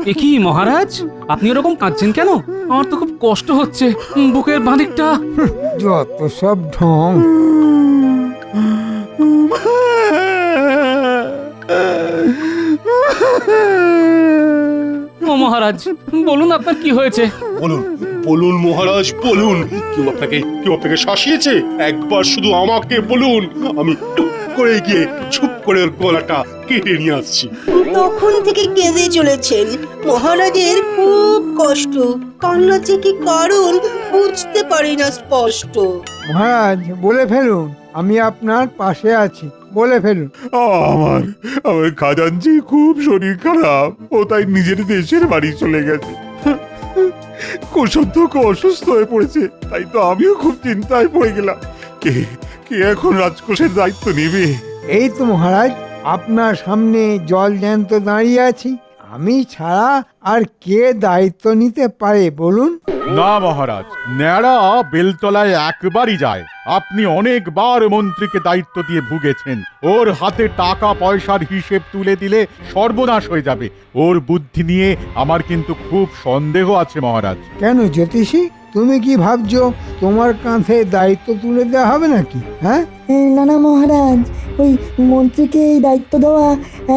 এ কি মহারাজ, আপনি ওরকম কাঁদছেন কেন? আমার তো খুব কষ্ট হচ্ছে, বুকের বাঁদিকটা। যত সব ঢং। ও মহারাজ, বলুন আপনার কি হয়েছে? বলুন বলুন মহারাজ বলুন, কেউ আপনাকে শাসিয়েছে? একবার শুধু আমাকে বলুন, আমি টুক করে গিয়ে চুপ করে ওর গলাটা কেটে নিয়ে আসছি। তখন থেকে কেঁদে চলেছেন। মহারাজের খুব কষ্ট, কান্না যে কি কারণ বুঝতে পারি না স্পষ্ট। মহারাজ বলে ফেলুন, আমি আপনার পাশে আছি, বলে ফেলুন। আমার আমার খাজাঞ্চি খুব শরীর খারাপ, ও তাই নিজের দেশের বাড়ি চলে গেছে। কোষাধ্যক্ষ অসুস্থ হয়ে পড়েছে, তাই তো আমিও খুব চিন্তায় পড়ে গেলাম। কে কে এখন রাজকোষের দায়িত্ব নেবে? এই তো মহারাজ, আপনার সামনে জল জ্যান্ত দাঁড়িয়ে আছি, আমি ছাড়া আর কে দায়িত্ব নিতে পারে বলুন? না মহারাজ, ন্যাড়া বেলতলায় একবারই যায়। আপনি অনেকবার মন্ত্রীকে দায়িত্ব দিয়ে ভুগেছেন। ওর হাতে টাকা পয়সার হিসেব তুলে দিলে সর্বনাশ হয়ে যাবে। ওর বুদ্ধি নিয়ে আমার কিন্তু খুব সন্দেহ আছে মহারাজ। কেন জ্যোতিষী, তুমি কি ভাবছো তোমার কাঁধে দায়িত্ব তুলে দেওয়া হবে নাকি? হ্যাঁ, না না মহারাজ, ওই মন্ত্রীকে এই দায়িত্ব দেওয়া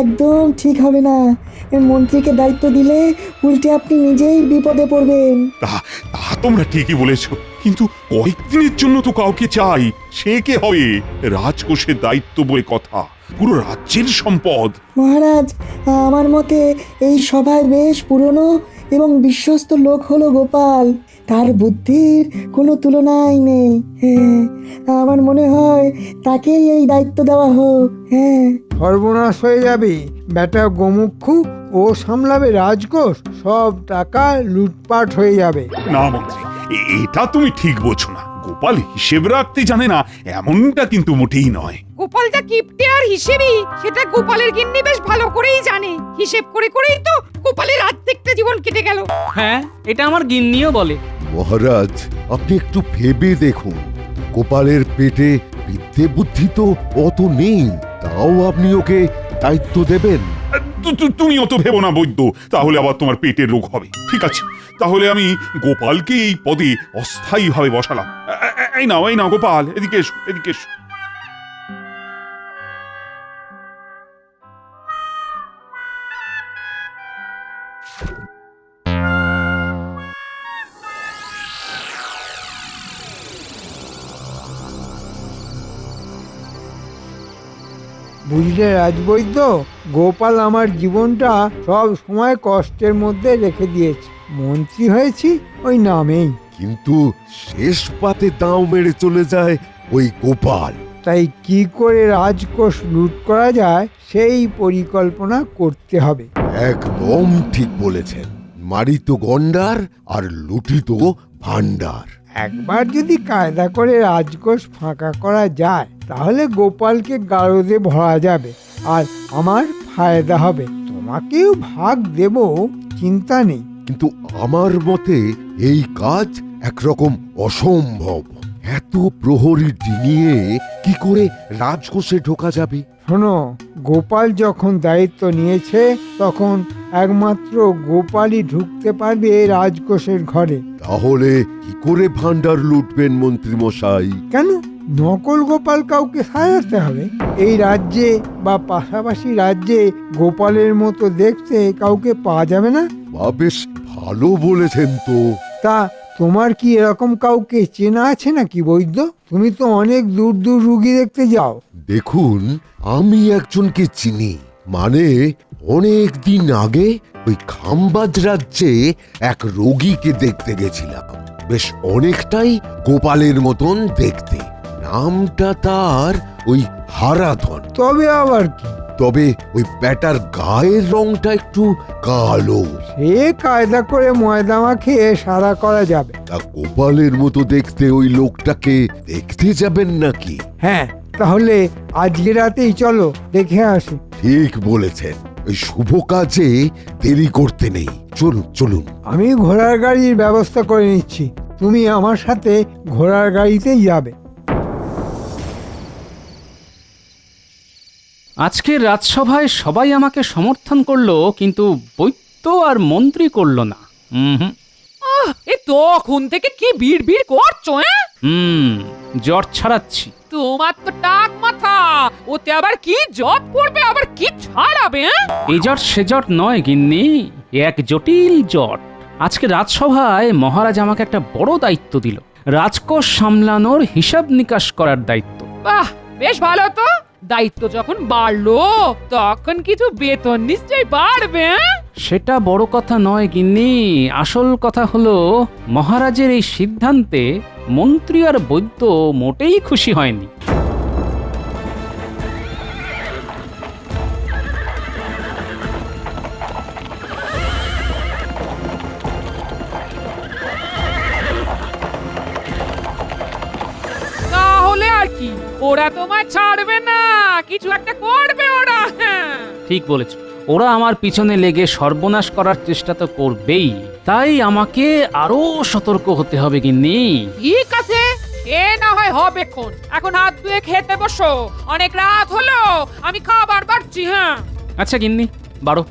একদম ঠিক হবে না। মন্ত্রীকে দায়িত্ব দিলে উল্টে আপনি নিজেই বিপদে পড়বেন। তা তা তোমরা ঠিকই বলেছ, কিন্তু কয়েকদিনের জন্য তো কাউকে চাই। সে কে হবে? রাজকোষের দায়িত্ব বলে কথা, পুরো রাজ্যের সম্পদ। মহারাজ, আমার মতে এই সভায় বেশ পুরনো এবং বিশ্বস্ত লোক হলো গোপাল। তার বুদ্ধির কোনো তুলনাই নেই। হ্যাঁ, আমার মনে হয় তাকেই এই দায়িত্ব দেওয়া হোক। হ্যাঁ, সর্বনাশ হয়ে যাবে। বেটা গোমুখু ও সামলাবে রাজকোষ, সব টাকা লুটপাট হয়ে যাবে। না মন্ত্রী, এটা তুমি ঠিক বোঝো না। গোপাল হিসেব রাখতে জানে না এমনটা কিন্তু মোটেই নয়। গোপাল যা কিপটে আর হিসেবি, সেটা গোপালের গিন্নি বেশ ভালো করেই জানে। হিসেব করে করেই তো গোপালের অর্ধেকটা জীবন কেটে গেল। হ্যাঁ, এটা আমার গিন্নিও বলে। মহারাজ, আপনি একটু ভেবে দেখুন, গোপালের পেটে বিদ্যে বুদ্ধি তো অত নেই, তাও আপনি ওকে দায়িত্ব দেবেন? তুমি অত ভেবো না বৈদ্য, তাহলে আবার তোমার পেটের রোগ হবে। ঠিক আছে, তাহলে আমি গোপালকে এই পদে অস্থায়ীভাবে বসালাম। এই নাও গোপাল, এদিকে এসো, এদিকে এসো। বুঝলে রাজবৈদ্য, গোপাল আমার জীবনটা সব সময় কষ্টের মধ্যে রেখে দিয়েছে। মন্ত্রী হয়েছি ওই নামেই। কিন্তু শেষ পাতে দাও মেরে চলে যায় ওই গোপাল। তাই কি করে রাজকোষ লুট করা যায় সেই পরিকল্পনা করতে হবে। একদম ঠিক বলেছেন, মারিত গন্ডার আর লুটিত ভান্ডার। একবার যদি কায়দা করে রাজকোষ ফাঁকা করা যায়, তাহলে গোপালকে গারদে ভরা যাবে আর আমার ফায়দা হবে। তোমাকেও ভাগ দেব, চিন্তা নেই। কিন্তু আমার মতে এই কাজ একরকম অসম্ভব। এত প্রহরী ডিঙিয়ে কি করে রাজকোষে ঢোকা যাবে? শোনো, গোপাল যখন দায়িত্ব নিয়েছে তখন একমাত্র গোপালই ঢুকতে পারবে রাজকোষের ঘরে। তাহলে কি করে ভান্ডার লুটবেন মন্ত্রী মশাই? কেন নকল গোপাল কাউকে সাজাতে হবে? এই রাজ্যে বা পাশাপাশি রাজ্যে গোপালের মতো দেখতে কাউকে পাওয়া যাবে না? বা বেশ ভালো বলেছেন তো। তা তোমার কি এরকম কাউকে চেনা আছে নাকি বৈদ্য? তুমি তো অনেক দূর দূর রুগী দেখতে যাও। দেখুন, আমি একজনকে চিনি। মানে অনেক দিন আগে ওই খাম্বাজ রাজ্যে এক রোগীকে দেখতে গেছিলাম। বেশ অনেকটাই গোপালের মতন দেখতে। নামটা তার ওই হারাধন। তবে আবার কি? তবে ওই ব্যাটার গায়ের রংটা একটু কালো। সে কায়দা করে ময়দা মাখিয়ে সাদা করা যাবে। তা গোপালের মতো দেখতে ওই লোকটাকে দেখতে যাবেন নাকি? হ্যাঁ, তাহলে আজকে রাতেই চলো, দেখে আসি। ঠিক বলেছেন, ওই শুভ কাজে দেরি করতে নেই। চলুন চলুন। আমি ঘোড়ার গাড়ির ব্যবস্থা করে নিচ্ছি, তুমি আমার সাথে ঘোড়ার গাড়িতেই যাবে। আজকের রাজসভায় সবাই আমাকে সমর্থন করলো, কিন্তু বৈদ্য আর মন্ত্রী করলো না। হুম এ তখন থেকে কি বিড় করছো? জ্বর ছাড়াচ্ছি। তোমার তো টাক মাথা, ওতে আবার কি জব করবে, আবার কি ছাড়াবে? এই জট সে জট নয় গিন্নি, এক জটিল জট। আজকে রাজসভায় মহারাজ আমাকে একটা বড় দায়িত্ব দিল, রাজকোষ সামলানোর হিসাব নিকাশ করার দায়িত্ব। বাহ, বেশ ভালো তো। দায়িত্ব যখন বাড়লো তখন কিছু বেতন নিশ্চয়ই বাড়বে। সেটা বড় কথা নয় গিন্নি, আসল কথা হলো মহারাজের এই সিদ্ধান্তে মন্ত্রী আর বৈদ্য মোটেই খুশি হয়নি। তাহলে আর কি, ওরা তোমায় ছাড়বে না, কিছু একটা করবে ওরা। ঠিক বলেছ, ওরা আমার পিছনে লেগে সর্বনাশ করার চেষ্টা তো করবেই, তাই আমাকে আরো সতর্ক হতে হবে গিন্নি। ঠিক আছে, এ না হয় হবেক্ষণ। এখন হাত ধুয়ে খেতে বসো, অনেক রাত হলো, আমি খাবার বাড়ছি। হ্যাঁ আচ্ছা গিন্নি, বাড়ো।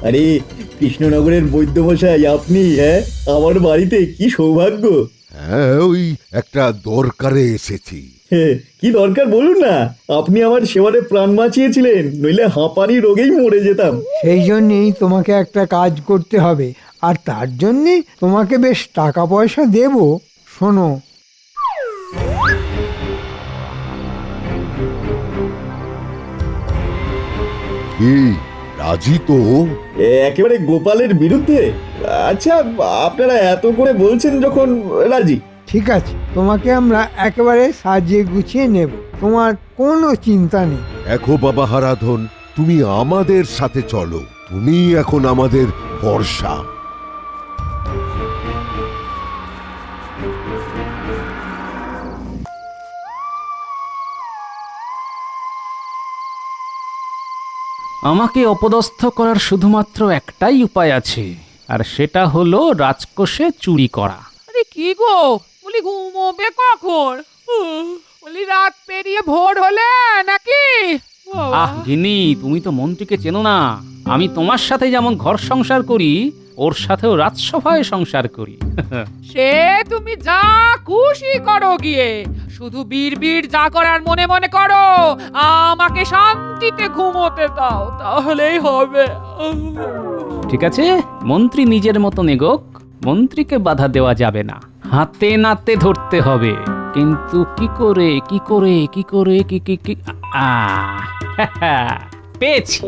আরে কৃষ্ণনগরের বৈদ্যমশাই আপনি? হ্যাঁ, আমার বাড়িতে কি সৌভাগ্য। হ্যাঁ, ওই একটা দরকারে এসেছি। কি দরকার বলুন না। আপনি আমার সেবারে প্রাণ বাঁচিয়েছিলেন, নইলে হাঁপানি রোগেই মরে যেতাম। সেই জন্যেই তোমাকে একটা কাজ করতে হবে, আর তার জন্যে তোমাকে বেশ টাকা পয়সা দেব। শোনো, কি রাজি তো? একেবারে গোপালের বিরুদ্ধে? আচ্ছা, আপনারা এত করে বলছেন যখন, রাজি। ঠিক আছে, তোমাকে আমরা একেবারে সাজিয়ে গুছিয়ে নেব, তোমার কোনো চিন্তা নেই। দেখো বাবা হারাধন, তুমি আমাদের সাথে চলো, তুমি এখন আমাদের ভরসা। আমাকে অপদস্থ করার শুধুমাত্র একটাই উপায় আছে, আর সেটা হলো রাজকোষে চুরি করা। আরে কি গো, বলি ঘুমোবে কখন? বলি রাত পেরিয়ে ভোর হলে নাকি? আহ গিন্নি, তুমি তো মন্ত্রীকে চেনো না। আমি তোমার সাথে যেমন ঘর সংসার করি, ওর সাথেও রাজসভায় সংসার করি। সে তুমি যা খুশি করো গিয়ে, শুধু বীর যা করার মনে মনে করো, আমাকে শান্তিতে ঘুমোতে দাও, তাহলেই হবে। ঠিক আছে, মন্ত্রী নিজের মতো নেগোক, মন্ত্রীকে বাধা দেওয়া যাবে না, হাতে নাতে ধরতে হবে। কিন্তু কি করে কি করে কি করে কি কি কি পেয়েছি।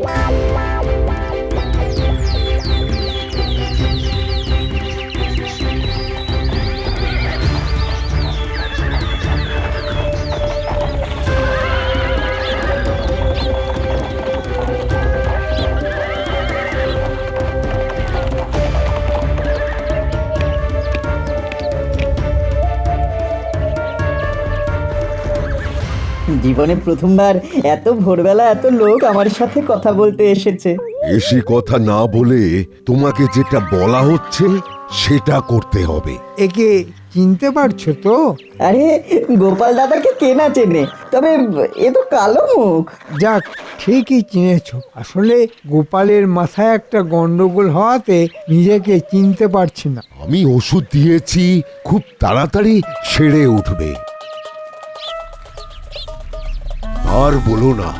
জীবনে প্রথমবার এত ভোরবেলা এত লোক আমার সাথে কথা বলতে এসেছে। বেশি কথা না বলে তোমাকে যেটা বলা হচ্ছে সেটা করতে হবে। একে চিনতে পারছো তো? আরে গোপাল দাদাকে কে না চেনে, তবে এ তো কালো মুখ। যাক, ঠিকই চিনেছো। আসলে গোপালের মাথায় একটা গন্ডগোল হওয়াতে নিজেকে চিনতে পারছি না। আমি ওষুধ দিয়েছি, খুব তাড়াতাড়ি সেরে উঠবে। আর বলো না,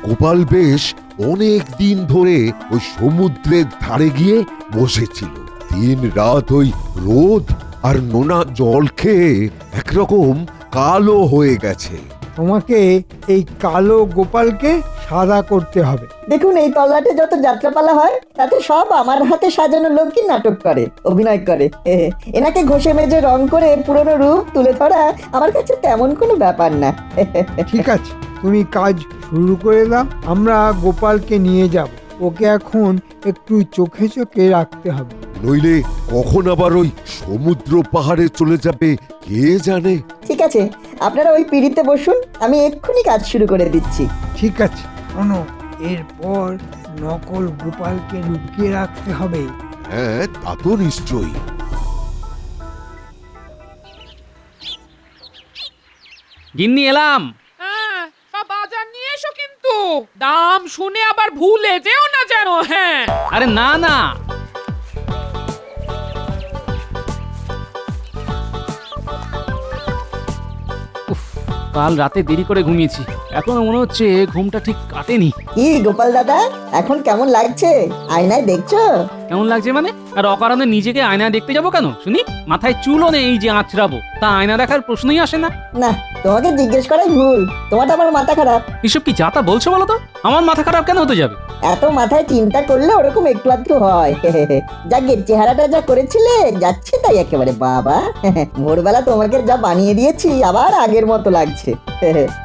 গোপাল বেশ অনেক দিন ধরে ওই সমুদ্রের ধারে গিয়ে বসেছিল। দিন রাত ওই রোদ আর নোনা জল খেয়ে একরকম কালো হয়ে গেছে। তোমাকে এই কালো গোপালকে সাদা করতে হবে। দেখুন, এই তল্লাটে যত যাত্রাপালা হয় তাতে সব আমার হাতে সাজানো লোকই নাটক করে, অভিনয় করে। এনাকে ঘষে মেজে রং করে পুরনো রূপ তুলে ধরা আমার কাছে তেমন কোনো ব্যাপার না। ঠিক আছে, তুমি কাজ শুরু করে দাও, আমরা গোপালকে নিয়ে যাব। ওকে এখন একটু চোখে চোখে রাখতে হবে, নইলে কখন আবার ওই সমুদ্র পাহাড়ে চলে যাবে কে জানে। ঠিক আছে, আপনারা ওই পিঁড়িতে বসুন, আমি এক্ষুনি কাজ শুরু করে দিচ্ছি। ঠিক আছে। শোনো, এরপর নকল গোপালকে লুকিয়ে রাখতে হবে। হ্যাঁ, তা তো নিশ্চয়ই। গিন্নি এলাম। হ্যাঁ, সব বাজার নিয়ে এসো কিন্তু দাম শুনে আবার ভুলে যেও না যেন। হ্যাঁ, আরে না না, উফ, কাল রাতে দেরি করে ঘুমিয়েছি, এখনো মনে হচ্ছে ঘুমটা ঠিক কাটেনি। কি গোপাল দাদা, এখন কেমন লাগছে? আয়নায় দেখছো? কেমন লাগছে মানে? আর অকারণে নিজেকে আয়না দেখতে যাবো কেন শুনি? মাথায় চুলও নেই যে আঁচড়াবো, তা আয়না দেখার প্রশ্নই আসে না। না, তোমাকে জিজ্ঞেস করাই ভুল। তোমারটা আমার মাথা খারাপ। এসব কি যাতা বলছো বলো তো? আমার মাথা খারাপ কেন হতে যাবে? এত মাথায় চিন্তা করলে ওরকম একটু আধটু হয়। যাকে চেহারাটা যা করেছিলে যাচ্ছে তাই একেবারে বাবা। ভোরবেলা তোমাকে যা বানিয়ে দিয়েছি আবার আগের মতো লাগছে।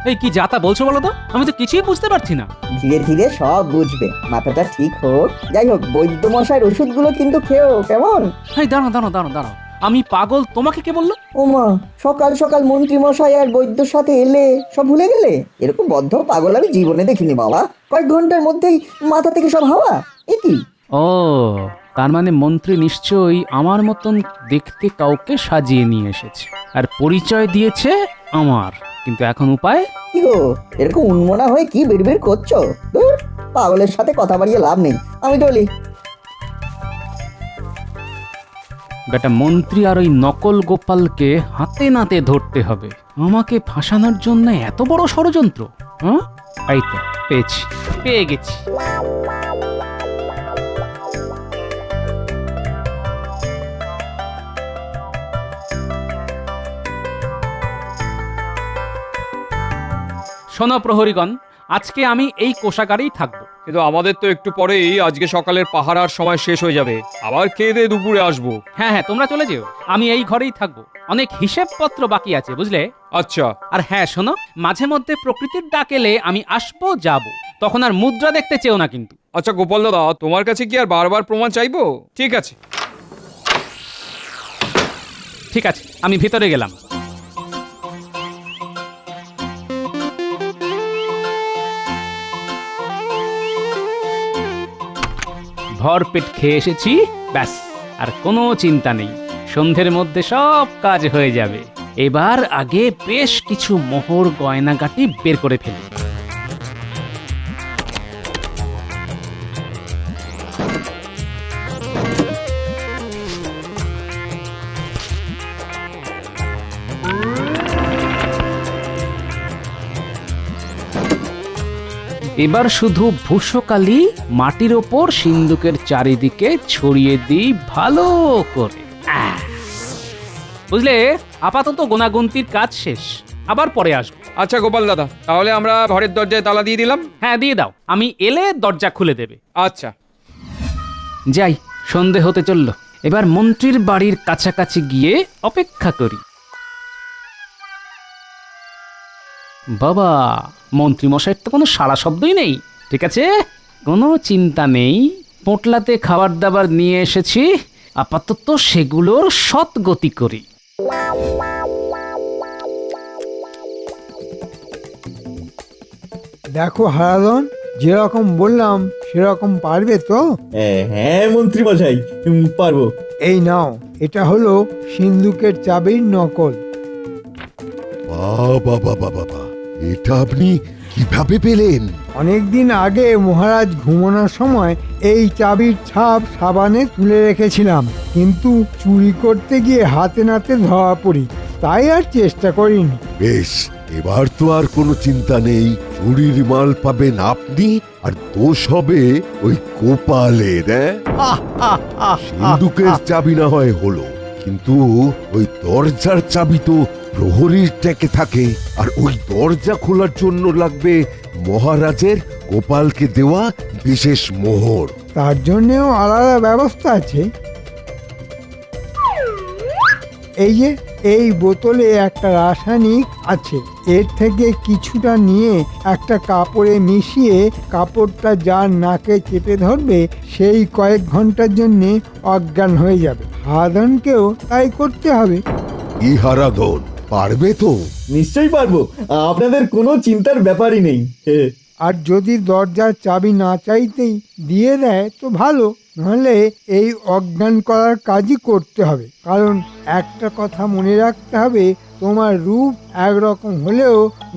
এই কি যাতা বলছো বলো তো? আমি তো কিছুই বুঝতে পারছি না। ধীরে ধীরে সব বুঝবে, মাথাটা ঠিক হোক। যাই হোক, বৈদ্য মশাইয়ের ওষুধগুলো কিন্তু খেও, কেমন? এই দাঁড়াও, আমি পাগল, তোমাকে কে বললো? ওমা, সকাল সকাল মন্ত্রী মশাই আর বৈদ্যর সাথে এলে সব ভুলে গেলে? এরকম বদ্ধ পাগল আমি জীবনে দেখিনি বাবা। কয়েক ঘন্টার মধ্যেই মাথা থেকে সব হাওয়া। এ কি? ও, তার মানে মন্ত্রী নিশ্চয়ই আমার মতন দেখতে কাউকে সাজিয়ে নিয়ে এসেছে আর পরিচয় দিয়েছে আমার, কিন্তু এখন উপায়? কি গো, এরকম উন্মনা হয়ে কি বিড়বিড় করছো? ধুর, পাগলের সাথে কথা বাড়িয়ে লাভ নেই, আমি চলি। বেটা মন্ত্রী আর ওই নকল গোপালকে হাতে নাতে ধরতে হবে। আমাকে ফাঁসানোর জন্য এত বড় ষড়যন্ত্র? হ্যাঁ, এই তো পেয়ে গেছি। শোনো প্রহরীগণ, আজকে আমি এই কোষাগারেই থাকবো। কিন্তু আমাদের তো একটু পরেই আজকে সকালের পাহারার সময় শেষ হয়ে যাবে, আবার খেয়ে দিয়ে দুপুরে আসবো। হ্যাঁ, তোমরা চলে যেও, আমি এই ঘরেই থাকবো। অনেক হিসেবপত্র বাকি আছে, বুঝলে? আচ্ছা। আর হ্যাঁ শোনো, মাঝে মধ্যে প্রকৃতির ডাক এলে আমি আসবো যাব, তখন আর মুদ্রা দেখতে চেও না কিন্তু। আচ্ছা গোপাল দাদা, তোমার কাছে কি আর বারবার প্রমাণ চাইবো? ঠিক আছে, আমি ভিতরে গেলাম। ভরপেট খেয়ে এসেছি, ব্যাস আর কোনো চিন্তা নেই। সন্ধ্যের মধ্যে সব কাজ হয়ে যাবে। এবার আগে বেশ কিছু মোহর গয়নাগাটি বের করে ফেলি। এবার শুধু ভূষকালি মাটির ওপর সিন্দুকের চারিদিকে ছড়িয়ে দিই ভালো করে। বুঝলে, আপাতত গোনাগুনতির কাজ শেষ, আবার পরে আসবো। আচ্ছা গোপাল দাদা, তাহলে আমরা ঘরের দরজায় তালা দিয়ে দিলাম। হ্যাঁ, দিয়ে দাও, আমি এলে দরজা খুলে দেবে। আচ্ছা যাই, সন্ধে হতে চলল, এবার মন্ত্রীর বাড়ির কাছাকাছি গিয়ে অপেক্ষা করি। বাবা, মন্ত্রী মশাইয়ের তো কোনো সাড়া শব্দই নেই। ঠিক আছে, কোনো চিন্তা নেই, পোটলাতে খাবার দাবার নিয়ে এসেছি, আপাতত সেগুলোর সৎগতি করি। দেখো হারাধন, যেরকম বললাম সেরকম পারবে তো? হ্যাঁ মন্ত্রী মশাই, পারবো। এই নাও, এটা হলো সিন্দুকের চাবির নকল। বাবা, এটা আপনি কিভাবে পেলেন? অনেকদিন আগে মহারাজ ঘুমানোর সময় এই চাবির ছাপ সাবানে তুলে রেখেছিলাম, কিন্তু চুরি করতে গিয়ে হাতে নাতে ধরা পড়ি, তাই আর চেষ্টা করিনি। বেশ, এবার তো আর কোনো চিন্তা নেই। চুরির মাল পাবেন আপনি, আর দোষ হবে ওই গোপালের। সিন্দুকের চাবি না হয় হলো, কিন্তু ওই দরজার চাবি তো প্রহরীর ট্যাকে থাকে, আর ওই দরজা খোলার জন্য লাগবে মহারাজের গোপালকে দেওয়া বিশেষ মোহর। তার জন্যেও আলাদা ব্যবস্থা আছে। এই যে এই বোতলে একটা রাসায়নিক আছে, এর থেকে কিছুটা নিয়ে একটা কাপড়ে মিশিয়ে কাপড়টা যার নাকে চেপে ধরবে সেই কয়েক ঘন্টার জন্যে অজ্ঞান হয়ে যাবে। হারাধনকেও তাই করতে হবে। কি হারাধন, পারবে তো? নিশ্চয়ই পারবো, আপনাদের কোনো চিন্তার ব্যাপারই নেই। আর যদি দরজার চাবি না চাইতেই দিয়ে দেয় তো ভালো, নাহলে এই অজ্ঞান করার কাজই করতে হবে। কারণ একটা কথা মনে রাখতে হবে, তোমার রূপ একরকম হলেও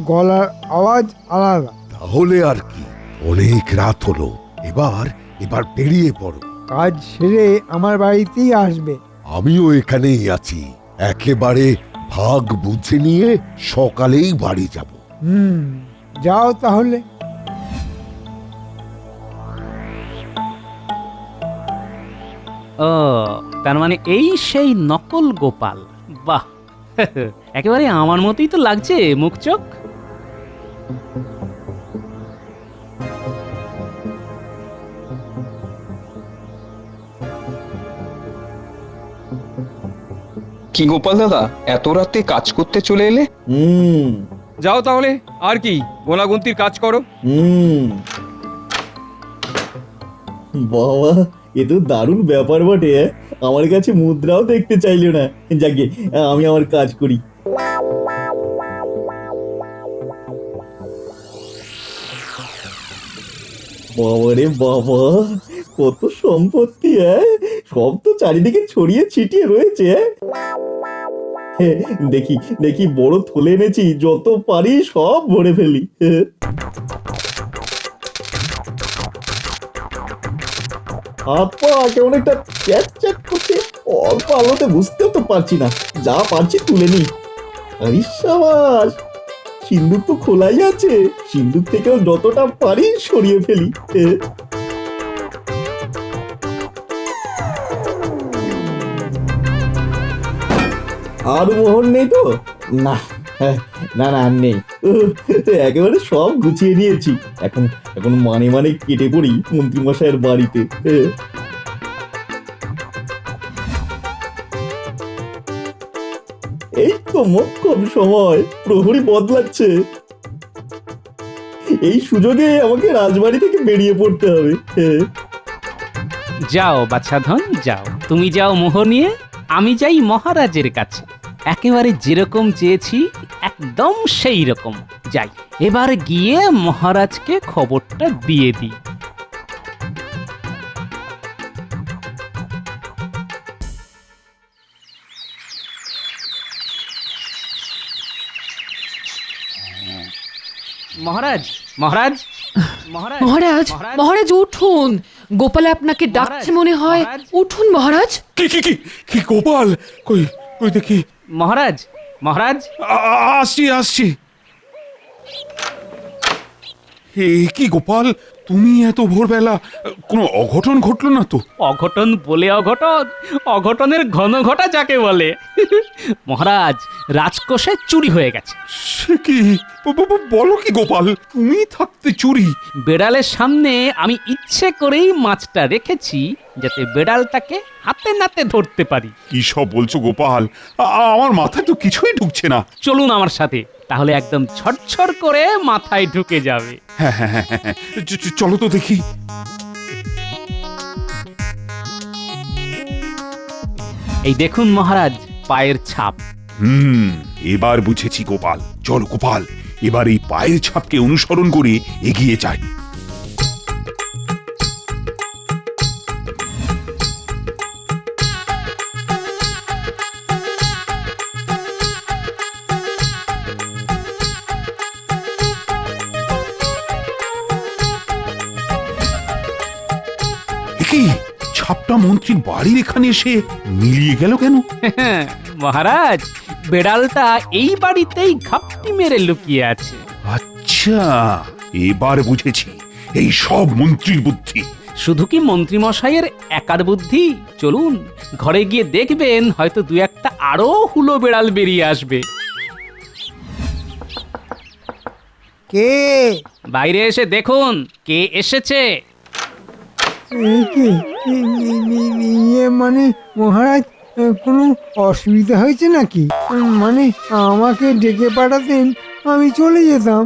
গলার আওয়াজ আলাদা। তাহলে আর কি, অনেক রাত হলো, এবার এবার বেরিয়ে পড়ো। কাজ সেরে আমার বাড়িতেই আসবে। আমিও এখানেই আছি, একেবারে ভাগ বুঝে নিয়ে সকালেই বাড়ি যাব। যাও তাহলে। ও, তার মানে এই সেই নকল গোপাল। বাহ, একেবারে আমার মতোই তো লাগছে মুখ চোখ। কি গোপাল দাদা, এত রাতে কাজ করতে চলে এলে? হুম যাও তাহলে, আর কি গোনাগুন্তির কাজ করো। বাবা, এ তো দারুণ ব্যাপার বটে। আমার কাছে মুদ্রাও দেখতে চাইলো না। যাকে আমি আমার কাজ করি। বাবারে বাবা, কত সম্পত্তি! সব তো চারিদিকে ছড়িয়ে ছিটিয়ে রয়েছে। দেখি দেখি, বড় থলে এনেছি, যত পারি সব ভরে ফেলি। হাত পা কেমন একটা চ্যাট চ্যাট করছে, অল্প আলোতে বুঝতেও তো পারছি না। যা পারছি তুলে নি। আরে সাবাস, সিন্দুক তো খোলাই আছে, সিন্দুক থেকেও যতটা পারি সরিয়ে ফেলি। আর মোহর নেই তো? না না না, আর নেই। একেবারে সব গুছিয়ে নিয়েছি। এখন এখন মানে মানে কেটে পড়ি মন্ত্রী মশাইয়ের বাড়িতে। এই তো মোক্ষম সময়, প্রহরী বদলাচ্ছে। এই সুযোগে আমাকে রাজবাড়ি থেকে বেরিয়ে পড়তে হবে। যাও বাছাধন, যাও। তুমি যাও মোহর নিয়ে, আমি যাই মহারাজের কাছে। একেবারে যেরকম চেয়েছি একদম সেই রকম। যাই, এবার গিয়ে মহারাজকে খবরটা দিয়ে দিই। মহারাজ, মহারাজ, মহারাজ, মহারাজ, মহারাজ উঠুন, গোপাল আপনাকে ডাকছে মনে হয়। উঠুন মহারাজ। কি কি কি কি গোপাল, কই কই দেখি। মহারাজ, মহারাজ, আসছি আসছি। হে কি গোপাল, তুমি এত ভোরবেলা, কোনো অঘটন ঘটলো না তো? অঘটন বলে অঘটন, অঘটনের ঘন ঘটা যাকে বলে। মহারাজ, রাজকোষে চুরি হয়ে গেছে। সে কি, বলো কি গোপাল, তুমি থাকতে চুরি? বেড়ালের সামনে আমি ইচ্ছে করেই মাছটা রেখেছি, যাতে বেড়ালটাকে হাতে নাতে ধরতে পারি। কি সব বলছো গোপাল, আমার মাথায় তো কিছুই ঢুকছে না। চলুন আমার সাথে, তাহলে একদম ছটছট করে মাথায় ঢুকে যাবে। হ্যাঁ হ্যাঁ হ্যাঁ হ্যাঁ, চলো তো দেখি। এই দেখুন মহারাজ, পায়ের ছাপ। এবার বুঝেছি গোপাল। চলো গোপাল, এবার এই পায়ের ছাপকে অনুসরণ করে এগিয়ে যাই। কি ছাপটা মন্ত্রীর বাড়ির এখানে এসে মিলিয়ে গেল কেন? মহারাজ, বেড়ালটা এই বাড়িতেই ঘাপটি মেরে লুকিয়ে আছে। আচ্ছা, এবার বুঝেছি, এই সব মন্ত্রীর বুদ্ধি। শুধু কি মন্ত্রী মশাইয়ের একার বুদ্ধি? চলুন ঘরে গিয়ে দেখবেন, হয়তো দু একটা আরো হুলো বেড়াল বেরিয়ে আসবে। কে? বাইরে এসে দেখুন কে এসেছে। এই কি? ইয়ে মানে মহারাজ, কোনো অসুবিধা হয়েছে নাকি? মানে আমাকে ডেকে পাঠাতেন, আমি চলে যেতাম।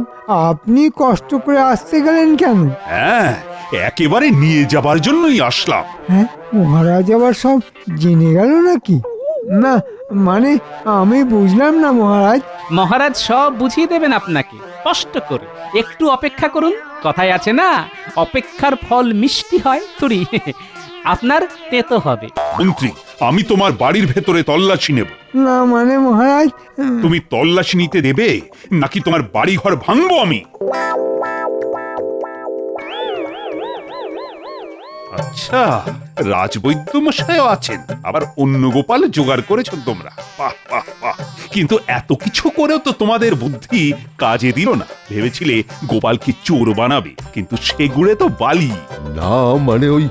আপনি কষ্ট করে আসতে গেলেন কেন? হ্যাঁ, একেবারে নিয়ে যাবার জন্যই আসলাম। হ্যাঁ, মহারাজ আবার সব জেনে গেল নাকি? না মানে আমি বুঝলাম না মহারাজ। মহারাজ সব বুঝিয়ে দেবেন আপনাকে, কষ্ট করে একটু অপেক্ষা করুন। কথায় আছে না, অপেক্ষার ফল মিষ্টি হয়। তুরি আপনার তেতো হবে। মন্ত্রী, আমি তোমার বাড়ির ভেতরে তল্লাশি নেব। না মানে মহারাজ, তুমি তল্লাশি নিতে দেবে নাকি তোমার বাড়ি ঘর ভাঙবো আমি? আচ্ছা, রাজবৈদ্য মশাইও আছেন, আবার অন্য গোপাল জোগাড় করেছো তোমরা। বাহ বাহ বাহ। কিন্তু এত কিছু করেও তো তোমাদের বুদ্ধি কাজে দিল না। ভেবেছিলে গোপালকে চোর বানাবে, কিন্তু সেগুড়ে তো বালি। না মানে ওই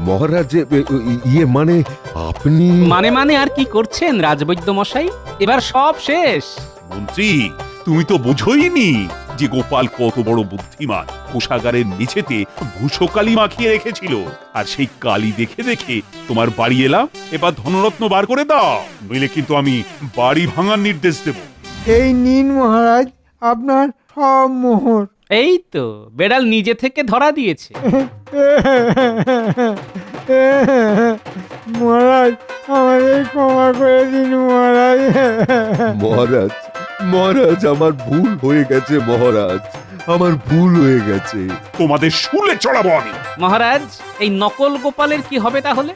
মহারাজ ইয়ে মানে আপনি মানে আর কি করছেন রাজবৈদ্য মশাই? এবার সব শেষ। মন্ত্রী, তুমি তো বোঝোইনি যে গোপাল কত বড় বুদ্ধিমান। কোষাগারের নিচেতে ভূষকালি মাখিয়ে রেখেছিল, আর সেই কালি দেখে দেখে তোমার বাড়ি এলাম। এবার ধনরত্ন বার করে দাও, নইলে কিন্তু আমি বাড়ি ভাঙার নির্দেশ দেব। এই নিন মহারাজ আপনার সব মোহর। এই তো বেড়াল নিজে থেকে ধরা দিয়েছে। মহারাজ আমাদের ক্ষমা করে দিন মহারাজ। মহারাজ মহারাজ আমার ভুল হয়ে গেছে মহারাজ, আমার ভুল হয়ে গেছে। তোমাদের শুলে চড়াবো আমি। মহারাজ, এই নকল গোপালের কি হবে তাহলে?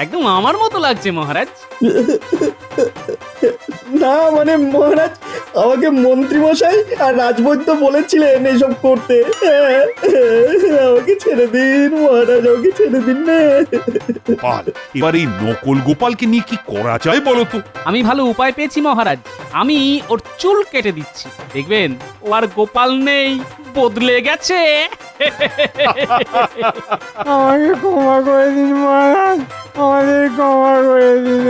একদম আমার মতো লাগছে মহারাজ। না মানে মহারাজ, আমাকে মন্ত্রী মশাই আর রাজবৈদ্য বলেছিলেন এইসব করতে। আমাকে ছেড়ে দিন মহারাজ, আমাকে ছেড়ে দিন না। গোপাল, এবার এই নকল গোপালকে নিয়ে কি করা যায় বলো তো? আমি ভালো উপায় পেয়েছি মহারাজ। আমি ওর চুল কেটে দিচ্ছি, দেখবেন ও আর গোপাল নেই, বদলে গেছে। আমাকে ক্ষমা করে দিন মহারাজ, আমাদের ক্ষমা করে দিন।